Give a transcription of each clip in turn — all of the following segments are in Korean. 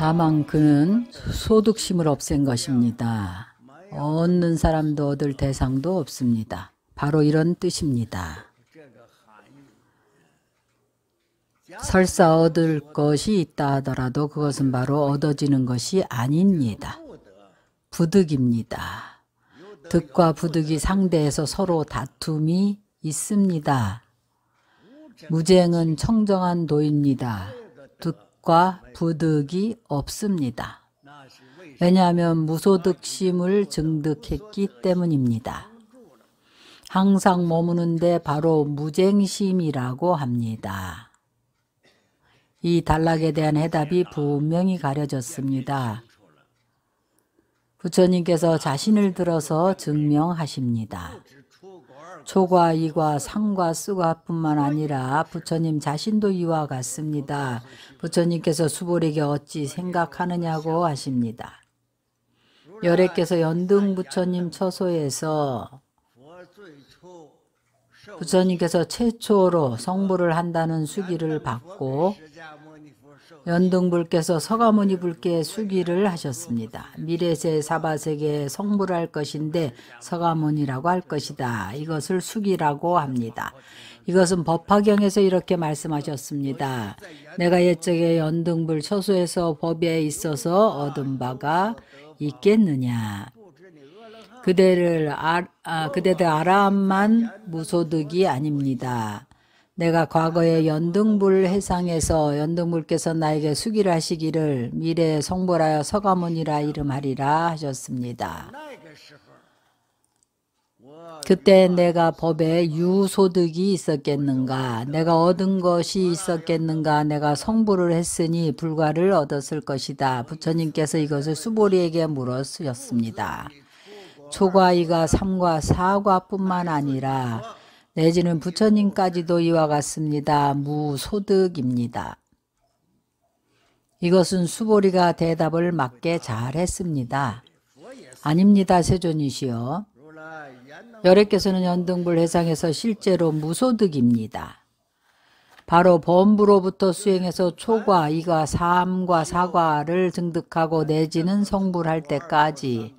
다만 그는 소득심을 없앤 것입니다. 얻는 사람도 얻을 대상도 없습니다. 바로 이런 뜻입니다. 설사 얻을 것이 있다 하더라도 그것은 바로 얻어지는 것이 아닙니다. 부득입니다. 득과 부득이 상대해서 서로 다툼이 있습니다. 무쟁은 청정한 도입니다. 득과 부득이 없습니다. 왜냐하면 무소득심을 증득했기 때문입니다. 항상 머무는데 바로 무쟁심이라고 합니다. 이 단락에 대한 해답이 분명히 가려졌습니다. 부처님께서 자신을 들어서 증명하십니다. 초과, 이과, 상과, 쓰과 뿐만 아니라 부처님 자신도 이와 같습니다. 부처님께서 수보리에게 어찌 생각하느냐고 하십니다. 열애께서 연등 부처님 처소에서 부처님께서 최초로 성불을 한다는 수기를 받고 연등불께서 서가모니 불께 수기를 하셨습니다. 미래세 사바세계에 성불할 것인데 서가모니라고 할 것이다. 이것을 수기라고 합니다. 이것은 법화경에서 이렇게 말씀하셨습니다. 내가 옛적에 연등불 처소에서 법에 있어서 얻은 바가 있겠느냐. 그대들 아라함만 무소득이 아닙니다. 내가 과거에 연등불 해상에서 연등불께서 나에게 수기를 하시기를 미래에 성불하여 서가모니라 이름하리라 하셨습니다. 그때 내가 법에 유소득이 있었겠는가? 내가 얻은 것이 있었겠는가? 내가 성불을 했으니 불과를 얻었을 것이다. 부처님께서 이것을 수보리에게 물었습니다. 초과, 이과, 삼과, 사과뿐만 아니라 내지는 부처님까지도 이와 같습니다. 무소득입니다. 이것은 수보리가 대답을 맞게 잘했습니다. 아닙니다, 세존이시여. 열애께서는 연등불 해상에서 실제로 무소득입니다. 바로 범부로부터 수행해서 초과, 이과, 삼과, 사과를 증득하고 내지는 성불할 때까지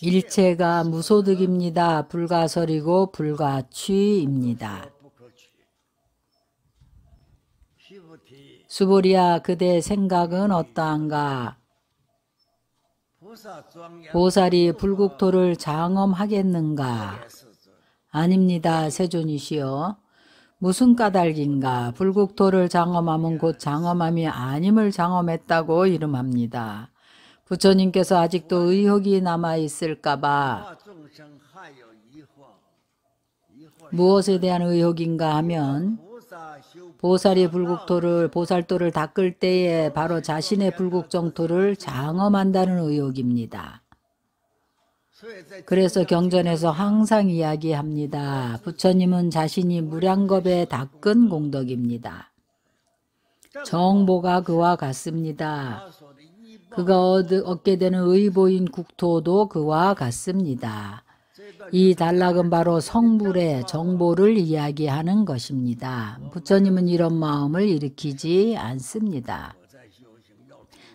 일체가 무소득입니다. 불가설이고 불가취입니다. 수보리야, 그대 생각은 어떠한가? 보살이 불국토를 장엄하겠는가? 아닙니다, 세존이시여. 무슨 까닭인가? 불국토를 장엄함은 곧 장엄함이 아님을 장엄했다고 이름합니다. 부처님께서 아직도 의혹이 남아있을까봐 무엇에 대한 의혹인가 하면 보살이 보살도를 닦을 때에 바로 자신의 불국정토를 장엄한다는 의혹입니다. 그래서 경전에서 항상 이야기합니다. 부처님은 자신이 무량겁에 닦은 공덕입니다. 정보가 그와 같습니다. 그가 얻게 되는 의보인 국토도 그와 같습니다. 이 단락은 바로 성불의 정보를 이야기하는 것입니다. 부처님은 이런 마음을 일으키지 않습니다.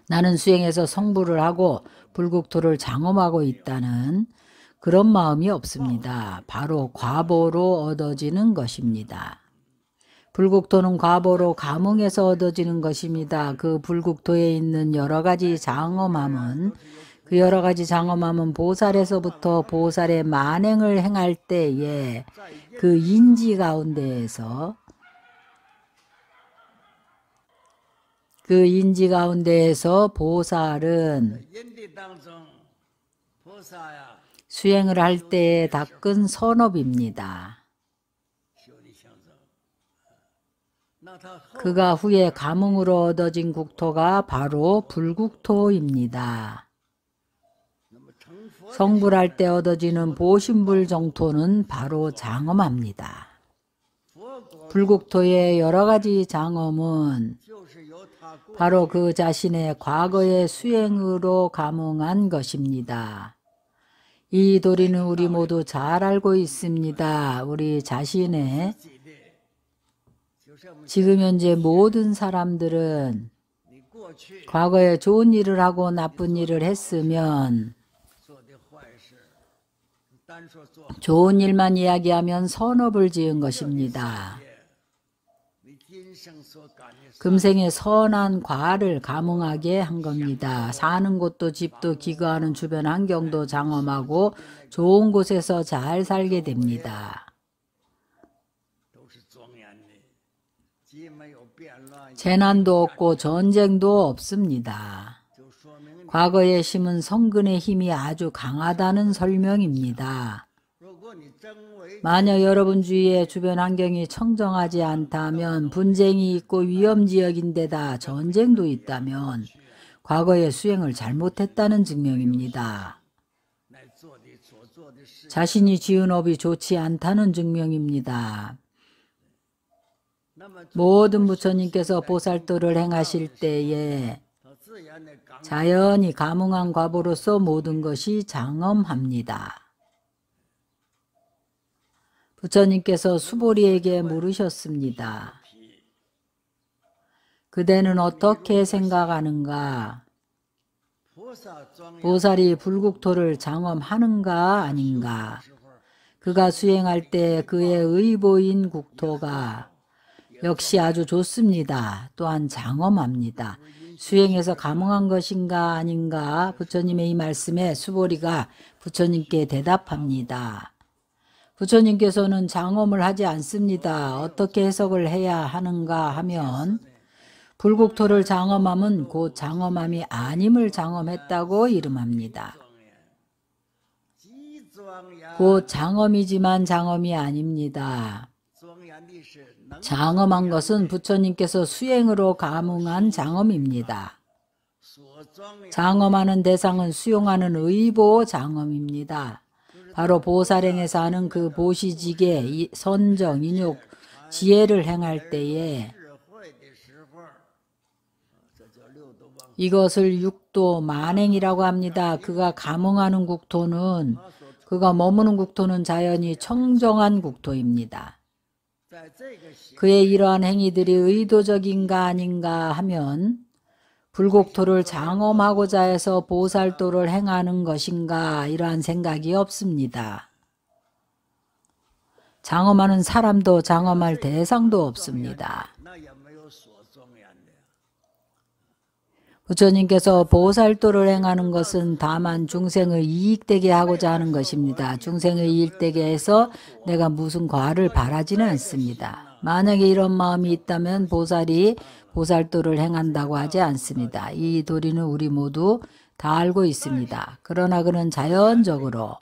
나는 수행해서 성불을 하고 불국토를 장엄하고 있다는 그런 마음이 없습니다. 바로 과보로 얻어지는 것입니다. 불국토는 과보로 감응해서 얻어지는 것입니다. 그 불국토에 있는 여러 가지 장엄함은 그 여러 가지 장엄함은 보살에서부터 보살의 만행을 행할 때에 그 인지 가운데에서 보살은 수행을 할 때에 닦은 선업입니다. 그가 후에 감응으로 얻어진 국토가 바로 불국토입니다. 성불할 때 얻어지는 보신불 정토는 바로 장엄합니다. 불국토의 여러 가지 장엄은 바로 그 자신의 과거의 수행으로 감응한 것입니다. 이 도리는 우리 모두 잘 알고 있습니다. 우리 자신의 지금 현재 모든 사람들은 과거에 좋은 일을 하고 나쁜 일을 했으면 좋은 일만 이야기하면 선업을 지은 것입니다. 금생에 선한 과를 감응하게 한 겁니다. 사는 곳도 집도 기거하는 주변 환경도 장엄하고 좋은 곳에서 잘 살게 됩니다. 재난도 없고 전쟁도 없습니다. 과거에 심은 성근의 힘이 아주 강하다는 설명입니다. 만약 여러분 주위에 주변 환경이 청정하지 않다면, 분쟁이 있고 위험지역인데다 전쟁도 있다면 과거에 수행을 잘못했다는 증명입니다. 자신이 지은 업이 좋지 않다는 증명입니다. 모든 부처님께서 보살도를 행하실 때에 자연히 감응한 과보로서 모든 것이 장엄합니다. 부처님께서 수보리에게 물으셨습니다. 그대는 어떻게 생각하는가? 보살이 불국토를 장엄하는가 아닌가? 그가 수행할 때 그의 의보인 국토가 역시 아주 좋습니다. 또한 장엄합니다. 수행해서 감응한 것인가 아닌가? 부처님의 이 말씀에 수보리가 부처님께 대답합니다. 부처님께서는 장엄을 하지 않습니다. 어떻게 해석을 해야 하는가 하면, 불국토를 장엄함은 곧 장엄함이 아님을 장엄했다고 이름합니다. 곧 장엄이지만 장엄이 아닙니다. 장엄한 것은 부처님께서 수행으로 감응한 장엄입니다. 장엄하는 대상은 수용하는 의보 장엄입니다. 바로 보살행에서 하는 그 보시직의 선정, 인욕, 지혜를 행할 때에 이것을 육도 만행이라고 합니다. 그가 감응하는 국토는, 그가 머무는 국토는 자연히 청정한 국토입니다. 그의 이러한 행위들이 의도적인가 아닌가 하면, 불국토를 장엄하고자 해서 보살도를 행하는 것인가, 이러한 생각이 없습니다. 장엄하는 사람도 장엄할 대상도 없습니다. 부처님께서 보살도를 행하는 것은 다만 중생을 이익되게 하고자 하는 것입니다. 중생을 이익되게 해서 내가 무슨 과를 바라지는 않습니다. 만약에 이런 마음이 있다면 보살이 보살도를 행한다고 하지 않습니다. 이 도리는 우리 모두 다 알고 있습니다. 그러나 그는 자연적으로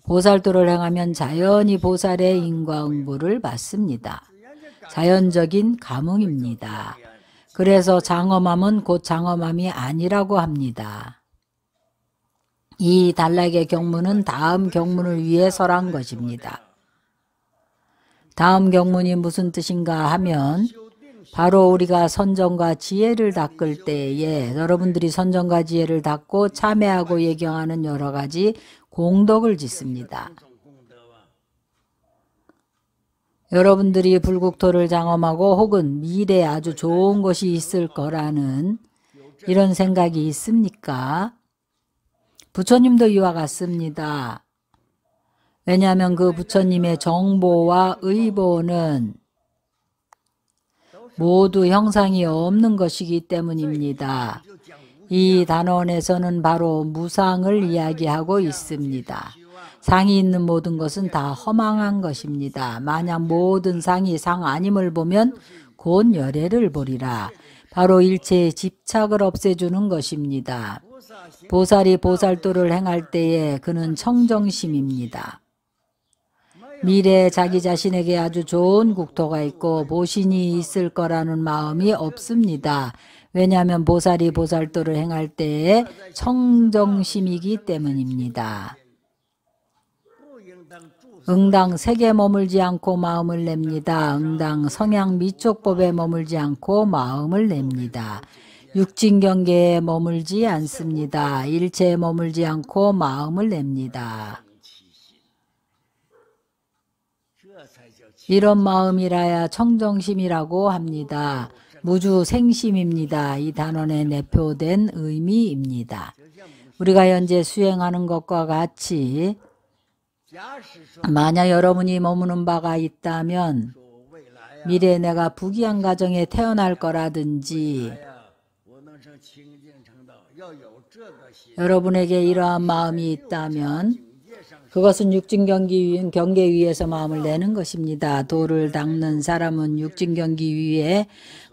보살도를 행하면 자연히 보살의 인과응보를 받습니다. 자연적인 감응입니다. 그래서 장엄함은 곧 장엄함이 아니라고 합니다. 이 단락의 경문은 다음 경문을 위해 설한 것입니다. 다음 경문이 무슨 뜻인가 하면, 바로 우리가 선정과 지혜를 닦을 때에 여러분들이 선정과 지혜를 닦고 참회하고 예경하는 여러 가지 공덕을 짓습니다. 여러분들이 불국토를 장엄하고 혹은 미래에 아주 좋은 것이 있을 거라는 이런 생각이 있습니까? 부처님도 이와 같습니다. 왜냐하면 그 부처님의 정보와 의보는 모두 형상이 없는 것이기 때문입니다. 이 단원에서는 바로 무상을 이야기하고 있습니다. 상이 있는 모든 것은 다 허망한 것입니다. 만약 모든 상이 상 아님을 보면 곧 열애를 보리라. 바로 일체의 집착을 없애주는 것입니다. 보살이 보살도를 행할 때에 그는 청정심입니다. 미래에 자기 자신에게 아주 좋은 국토가 있고 보신이 있을 거라는 마음이 없습니다. 왜냐하면 보살이 보살도를 행할 때에 청정심이기 때문입니다. 응당 색에 머물지 않고 마음을 냅니다. 응당 성향 미촉법에 머물지 않고 마음을 냅니다. 육진경계에 머물지 않습니다. 일체에 머물지 않고 마음을 냅니다. 이런 마음이라야 청정심이라고 합니다. 무주생심입니다. 이 단원에 내표된 의미입니다. 우리가 현재 수행하는 것과 같이 만약 여러분이 머무는 바가 있다면 미래에 내가 부귀한 가정에 태어날 거라든지 여러분에게 이러한 마음이 있다면 그것은 육진경계 위에서 마음을 내는 것입니다. 도를 닦는 사람은 육진경계 위에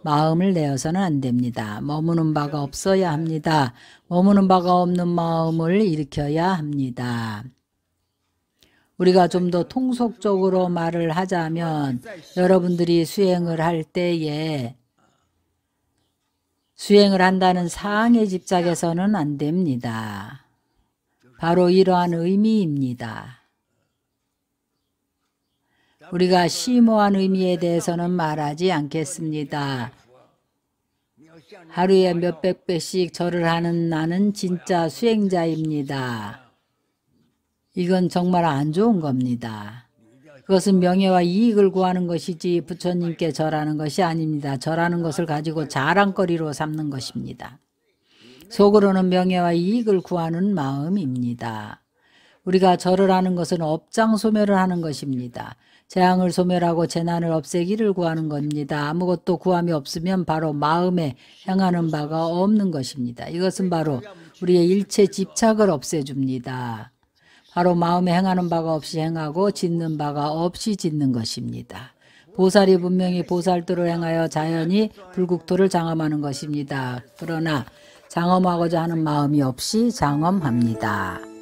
마음을 내어서는 안 됩니다. 머무는 바가 없어야 합니다. 머무는 바가 없는 마음을 일으켜야 합니다. 우리가 좀 더 통속적으로 말을 하자면 여러분들이 수행을 할 때에 수행을 한다는 사항에 집착해서는 안 됩니다. 바로 이러한 의미입니다. 우리가 심오한 의미에 대해서는 말하지 않겠습니다. 하루에 몇백 배씩 절을 하는 나는 진짜 수행자입니다. 이건 정말 안 좋은 겁니다. 그것은 명예와 이익을 구하는 것이지 부처님께 절하는 것이 아닙니다. 절하는 것을 가지고 자랑거리로 삼는 것입니다. 속으로는 명예와 이익을 구하는 마음입니다. 우리가 절을 하는 것은 업장 소멸을 하는 것입니다. 재앙을 소멸하고 재난을 없애기를 구하는 겁니다. 아무것도 구함이 없으면 바로 마음에 행하는 바가 없는 것입니다. 이것은 바로 우리의 일체 집착을 없애줍니다. 바로 마음에 행하는 바가 없이 행하고 짓는 바가 없이 짓는 것입니다. 보살이 분명히 보살도를 행하여 자연히 불국토를 장엄하는 것입니다. 그러나 장엄하고자 하는 마음이 없이 장엄합니다.